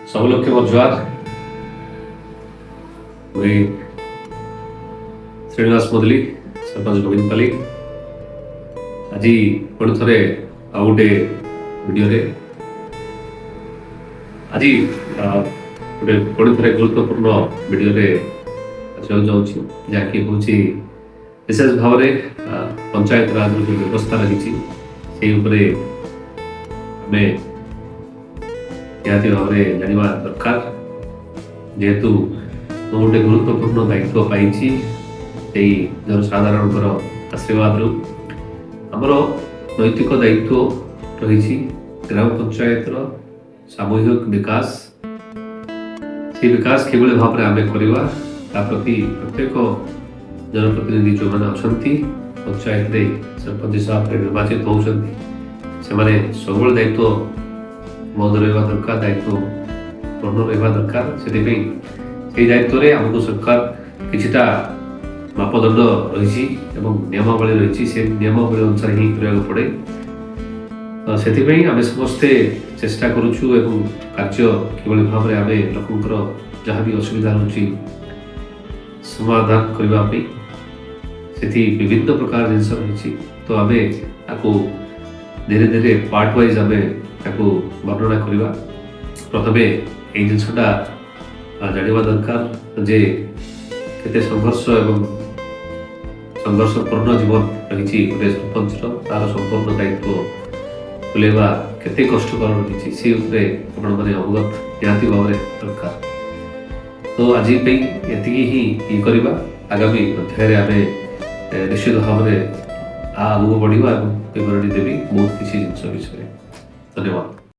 सब लोग के जुआर वही श्रीनिवास मुदली सरपंच गोविंदपल्ली आज पुणी थे आउ गोटे वीडियो आज गोटे पुणी थे गुरुत्वपूर्ण वीडियो जाऊँगी जहाँकि हूँ विशेष भाव में पंचायत राज जो व्यवस्था रही निहाती भाव में जाना दरकार जेहेतु गोटे गुरुत्वपूर्ण दायित्व पाई जनसाधारण आशीर्वाद आमर नैतिक दायित्व रही ग्राम पंचायत सामूहिक विकास से विकास किभली भाव में आम करवा प्रति प्रत्येक जनप्रतिनिधि जो मैंने अच्छा पंचायत सरपंच हिसाब से निर्वाचित होती सब दायित्व मौज रहा दरकार दायित्व पूर्ण रहा दरकार से दायित्व में आमको सरकार किछिटा मापदंड रही नियमावली रही से नियमावली अनुसार ही करने पड़े तो से आम समस्ते चेष्टा करुचु एवं कार्य किभली भाव में आम लोकंर जहाँ भी असुविधा रही समाधान करने से विभिन्न प्रकार जिनस रही तो आम आपको धीरे धीरे पार्ट वाइज आम वर्णना करवा प्रथम ये जिनसा जाना दरकार जे केते संघर्ष एवं संघर्षपूर्ण जीवन रही गोटे सरपंच तार संपूर्ण दायित्व तुलेवा केते कष्टकर रही से मैंने अवगत निहाती भाव में दरकार तो आज ये ही करवा आगामी अध्याय आम निश्चित भाव में आगू बढ़ा और विवरणी देवी बहुत किसी जिन विषय धन्यवाद।